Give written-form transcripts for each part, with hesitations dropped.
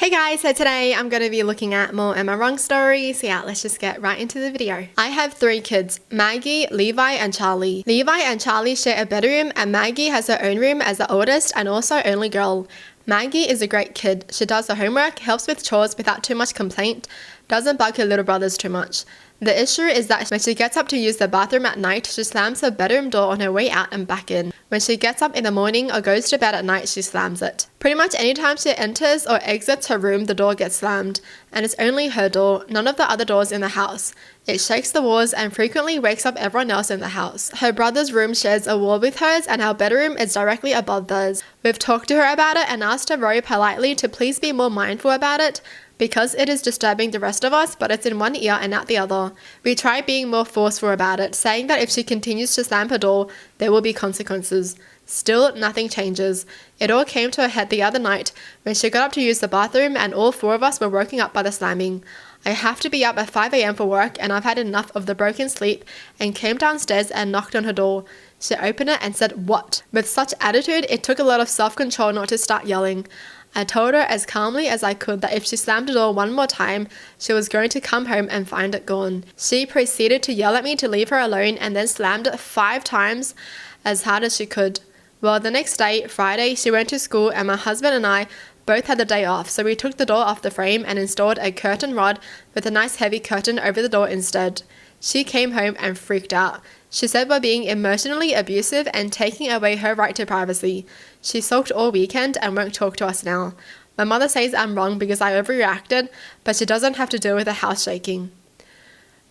Hey guys, so today I'm going to be looking at more Am I Wrong stories. So yeah, let's just get right into the video. I have 3 kids, Maggie, Levi and Charlie. Levi and Charlie share a bedroom and Maggie has her own room as the oldest and also only girl. Maggie is a great kid. She does her homework, helps with chores without too much complaint, doesn't bug her little brothers too much. The issue is that when she gets up to use the bathroom at night, she slams her bedroom door on her way out and back in. When she gets up in the morning or goes to bed at night, she slams it. Pretty much anytime she enters or exits her room, the door gets slammed. And it's only her door, none of the other doors in the house. It shakes the walls and frequently wakes up everyone else in the house. Her brother's room shares a wall with hers and our bedroom is directly above theirs. We've talked to her about it and asked her very politely to please be more mindful about it, because it is disturbing the rest of us, but it's in one ear and out the other. We try being more forceful about it, saying that if she continues to slam her door, there will be consequences. Still, nothing changes. It all came to a head the other night when she got up to use the bathroom and all 4 of us were woken up by the slamming. I have to be up at 5 a.m. for work and I've had enough of the broken sleep and came downstairs and knocked on her door. She opened it and said, "What?" With such attitude, it took a lot of self-control not to start yelling. I told her as calmly as I could that if she slammed the door one more time, she was going to come home and find it gone. She proceeded to yell at me to leave her alone and then slammed it 5 times as hard as she could. Well, the next day, Friday, she went to school and my husband and I both had the day off, so we took the door off the frame and installed a curtain rod with a nice heavy curtain over the door instead. She came home and freaked out. She said we're being emotionally abusive and taking away her right to privacy. She sulked all weekend and won't talk to us now. My mother says I'm wrong because I overreacted, but she doesn't have to deal with the house shaking.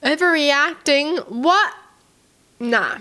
Overreacting? What? Nah.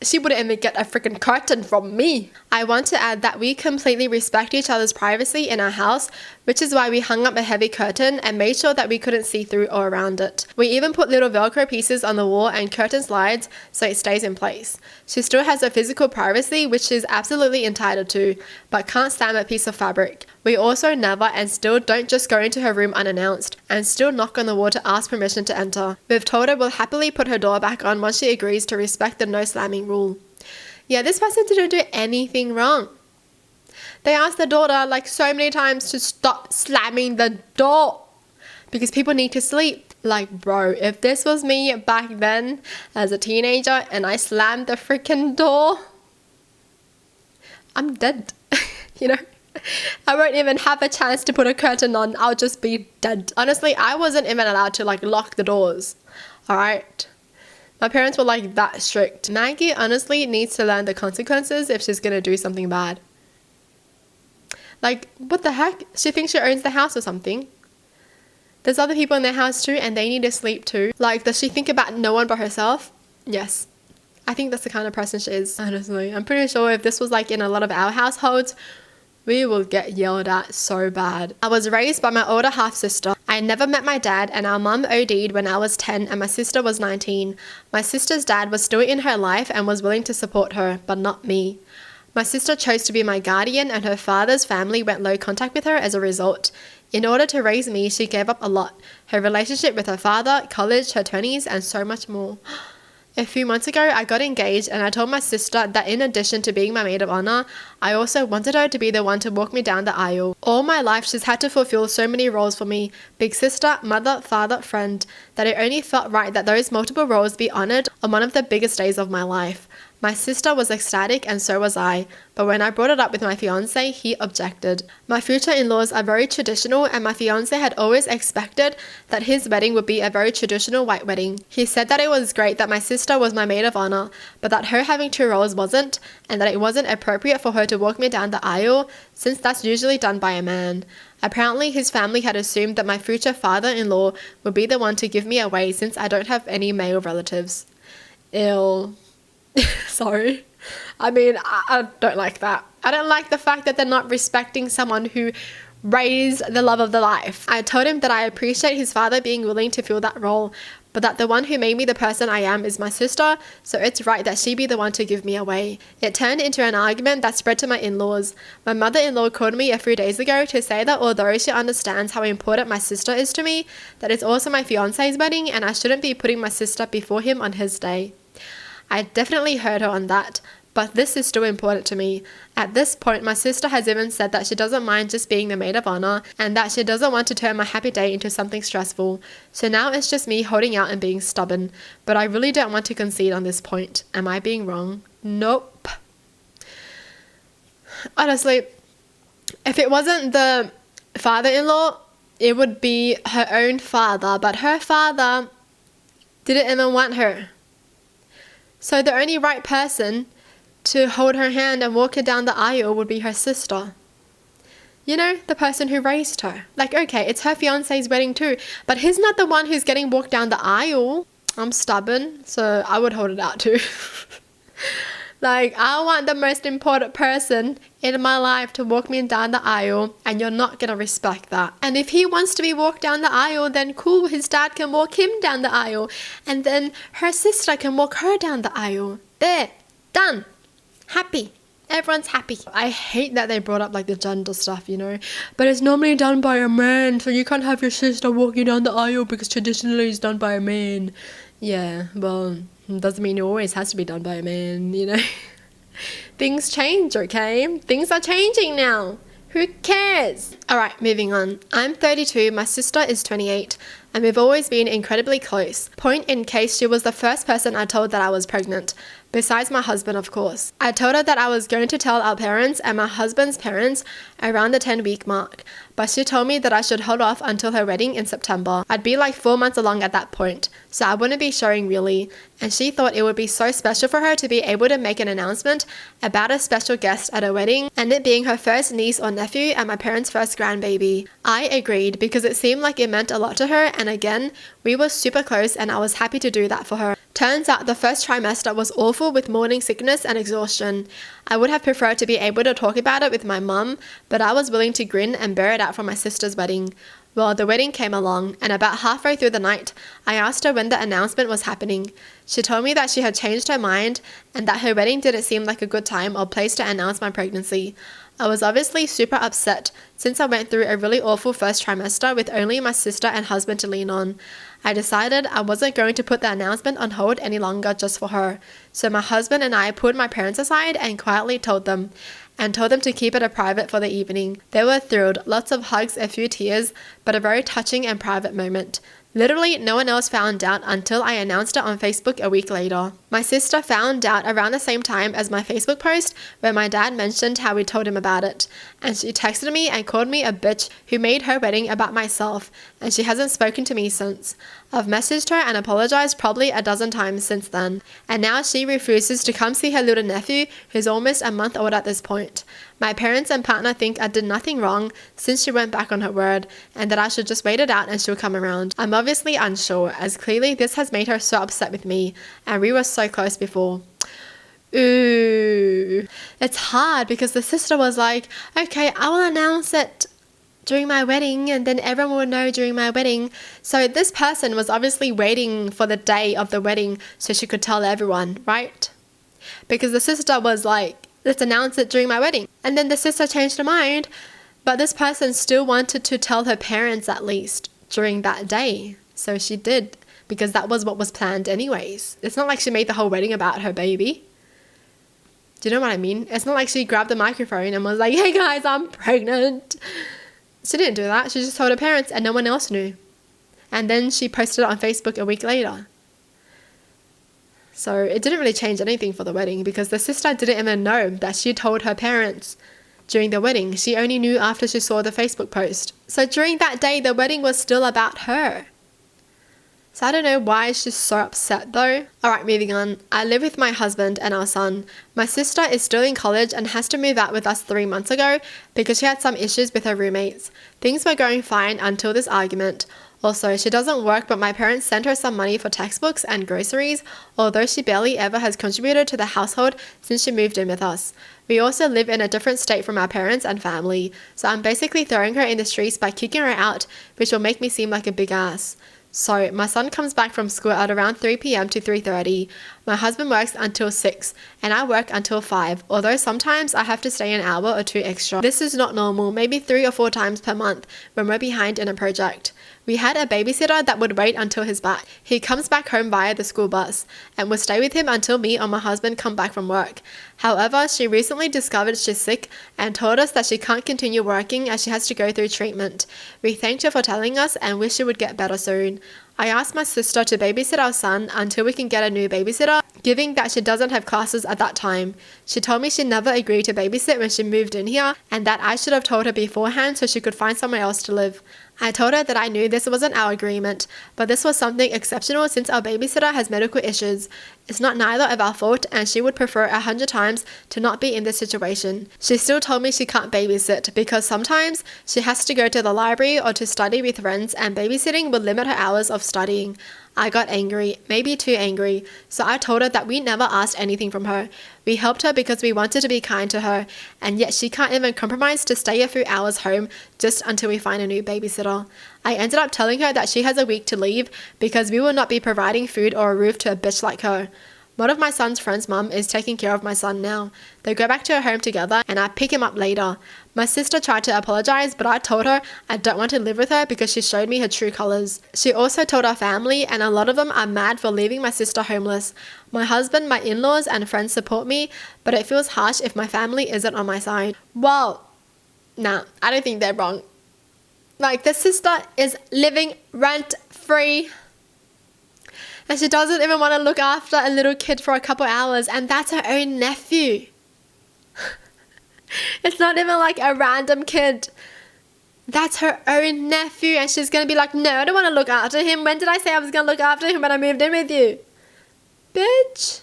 She wouldn't even get a freaking curtain from me. I want to add that we completely respect each other's privacy in our house, which is why we hung up a heavy curtain and made sure that we couldn't see through or around it. We even put little Velcro pieces on the wall and curtain slides so it stays in place. She still has her physical privacy, which she's absolutely entitled to, but can't slam a piece of fabric. We also never and still don't just go into her room unannounced and still knock on the wall to ask permission to enter. We've told her we'll happily put her door back on once she agrees to respect the no slamming rule. Yeah, this person didn't do anything wrong. They asked their daughter like so many times to stop slamming the door because people need to sleep. Like, bro, if this was me back then as a teenager and I slammed the freaking door, I'm dead. You know? I won't even have a chance to put a curtain on. I'll just be dead. Honestly, I wasn't even allowed to like lock the doors. Alright? My parents were like that strict. Maggie honestly needs to learn the consequences if she's gonna do something bad. Like, what the heck? She thinks she owns the house or something. There's other people in their house too and they need to sleep too. Like, does she think about no one but herself? Yes. I think that's the kind of person she is, honestly. I'm pretty sure if this was like in a lot of our households, we will get yelled at so bad. I was raised by my older half-sister. I never met my dad and our mum OD'd when I was 10 and my sister was 19. My sister's dad was still in her life and was willing to support her, but not me. My sister chose to be my guardian and her father's family went low contact with her as a result. In order to raise me, she gave up a lot. Her relationship with her father, college, her 20s, and so much more. A few months ago, I got engaged and I told my sister that in addition to being my maid of honor, I also wanted her to be the one to walk me down the aisle. All my life, she's had to fulfill so many roles for me, big sister, mother, father, friend, that it only felt right that those multiple roles be honored on one of the biggest days of my life. My sister was ecstatic and so was I, but when I brought it up with my fiancé, he objected. My future in-laws are very traditional and my fiancé had always expected that his wedding would be a very traditional white wedding. He said that it was great that my sister was my maid of honor, but that her having 2 roles wasn't, and that it wasn't appropriate for her to walk me down the aisle since that's usually done by a man. Apparently his family had assumed that my future father-in-law would be the one to give me away since I don't have any male relatives. Ew. Sorry. I mean, I don't like that. I don't like the fact that they're not respecting someone who raised the love of their life. I told him that I appreciate his father being willing to fill that role, but that the one who made me the person I am is my sister, so it's right that she be the one to give me away. It turned into an argument that spread to my in-laws. My mother-in-law called me a few days ago to say that although she understands how important my sister is to me, that it's also my fiancé's wedding and I shouldn't be putting my sister before him on his day. I definitely heard her on that, but this is still important to me. At this point, my sister has even said that she doesn't mind just being the maid of honor and that she doesn't want to turn my happy day into something stressful. So now it's just me holding out and being stubborn, but I really don't want to concede on this point. Am I being wrong? Nope. Honestly, if it wasn't the father-in-law, it would be her own father, but her father didn't even want her. So the only right person to hold her hand and walk her down the aisle would be her sister. You know, the person who raised her. Like, okay, it's her fiance's wedding too, but he's not the one who's getting walked down the aisle. I'm stubborn, so I would hold it out too. Like, I want the most important person in my life to walk me down the aisle, and you're not going to respect that. And if he wants to be walked down the aisle, then cool, his dad can walk him down the aisle, and then her sister can walk her down the aisle. There, done. Happy. Everyone's happy. I hate that they brought up like the gender stuff, you know, but it's normally done by a man, so you can't have your sister walk you down the aisle because traditionally it's done by a man. Yeah, well, doesn't mean it always has to be done by a man, you know. Things change, okay? Things are changing now. Who cares? Alright, moving on. I'm 32, my sister is 28, and we've always been incredibly close. Point in case, she was the first person I told that I was pregnant. Besides my husband, of course. I told her that I was going to tell our parents and my husband's parents around the 10-week mark, but she told me that I should hold off until her wedding in September. I'd be like 4 months along at that point, so I wouldn't be showing really, and she thought it would be so special for her to be able to make an announcement about a special guest at her wedding, and it being her first niece or nephew and my parents' first grandbaby. I agreed because it seemed like it meant a lot to her, and again, we were super close and I was happy to do that for her. Turns out the first trimester was awful with morning sickness and exhaustion. I would have preferred to be able to talk about it with my mum, but I was willing to grin and bear it out for my sister's wedding. Well, the wedding came along, and about halfway through the night, I asked her when the announcement was happening. She told me that she had changed her mind and that her wedding didn't seem like a good time or place to announce my pregnancy. I was obviously super upset since I went through a really awful first trimester with only my sister and husband to lean on. I decided I wasn't going to put the announcement on hold any longer just for her. So my husband and I pulled my parents aside and quietly told them to keep it a private for the evening. They were thrilled, lots of hugs, a few tears, but a very touching and private moment. Literally, no one else found out until I announced it on Facebook a week later. My sister found out around the same time as my Facebook post where my dad mentioned how we told him about it. And she texted me and called me a bitch who made her wedding about myself, and she hasn't spoken to me since. I've messaged her and apologized probably a dozen times since then. And now she refuses to come see her little nephew, who's almost a month old at this point. My parents and partner think I did nothing wrong since she went back on her word, and that I should just wait it out and she'll come around. I'm obviously unsure, as clearly this has made her so upset with me, and we were so close before. Ooh. It's hard because the sister was like, okay, I will announce it during my wedding and then everyone will know during my wedding. So this person was obviously waiting for the day of the wedding so she could tell everyone, right? Because the sister was like, let's announce it during my wedding. And then the sister changed her mind, but this person still wanted to tell her parents at least during that day. So she did, because that was what was planned anyways. It's not like she made the whole wedding about her baby. Do you know what I mean? It's not like she grabbed the microphone and was like, hey guys, I'm pregnant. She didn't do that. She just told her parents and no one else knew. And then she posted it on Facebook a week later. So it didn't really change anything for the wedding because the sister didn't even know that she told her parents during the wedding. She only knew after she saw the Facebook post. So during that day, the wedding was still about her. So I don't know why she's so upset though. Alright, moving on. I live with my husband and our son. My sister is still in college and has to move out with us 3 months ago because she had some issues with her roommates. Things were going fine until this argument. Also, she doesn't work, but my parents sent her some money for textbooks and groceries, although she barely ever has contributed to the household since she moved in with us. We also live in a different state from our parents and family, so I'm basically throwing her in the streets by kicking her out, which will make me seem like a big ass. So, my son comes back from school at around 3 p.m. to 3:30. My husband works until 6 and I work until 5, although sometimes I have to stay an hour or two extra. This is not normal, maybe 3 or 4 times per month when we're behind in a project. We had a babysitter that would wait until he's back. He comes back home via the school bus and will stay with him until me or my husband come back from work. However, she recently discovered she's sick and told us that she can't continue working as she has to go through treatment. We thanked her for telling us and wish she would get better soon. I asked my sister to babysit our son until we can get a new babysitter, given that she doesn't have classes at that time. She told me she never agreed to babysit when she moved in here and that I should have told her beforehand so she could find somewhere else to live. I told her that I knew this wasn't our agreement, but this was something exceptional since our babysitter has medical issues. It's not neither of our fault and she would prefer 100 times to not be in this situation. She still told me she can't babysit because sometimes she has to go to the library or to study with friends and babysitting will limit her hours of studying. I got angry, maybe too angry, so I told her that we never asked anything from her. We helped her because we wanted to be kind to her, and yet she can't even compromise to stay a few hours home just until we find a new babysitter. I ended up telling her that she has a week to leave because we will not be providing food or a roof to a bitch like her. One of my son's friend's mum is taking care of my son now. They go back to her home together and I pick him up later. My sister tried to apologize, but I told her I don't want to live with her because she showed me her true colors. She also told her family and a lot of them are mad for leaving my sister homeless. My husband, my in-laws and friends support me, but it feels harsh if my family isn't on my side. Well, nah, I don't think they're wrong. Like, this sister is living rent-free. And she doesn't even want to look after a little kid for a couple hours, and that's her own nephew. It's not even like a random kid. That's her own nephew, and she's going to be like, no, I don't want to look after him. When did I say I was going to look after him when I moved in with you? Bitch.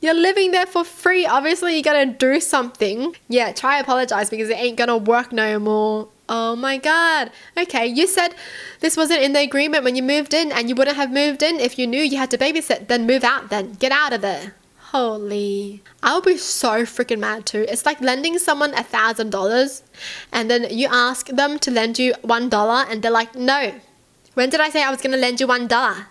You're living there for free. Obviously, you got to do something. Yeah, try apologize because it ain't going to work no more. Oh my God. Okay, you said this wasn't in the agreement when you moved in and you wouldn't have moved in if you knew you had to babysit. Then move out then. Get out of there. Holy. I would be so freaking mad too. It's like lending someone $1,000 and then you ask them to lend you $1 and they're like, no. When did I say I was going to lend you $1?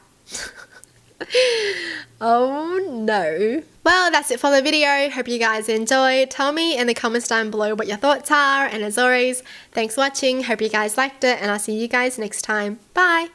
Oh no. Well, that's it for the video. Hope you guys enjoyed. Tell me in the comments down below what your thoughts are. And as always, thanks for watching. Hope you guys liked it and I'll see you guys next time. Bye.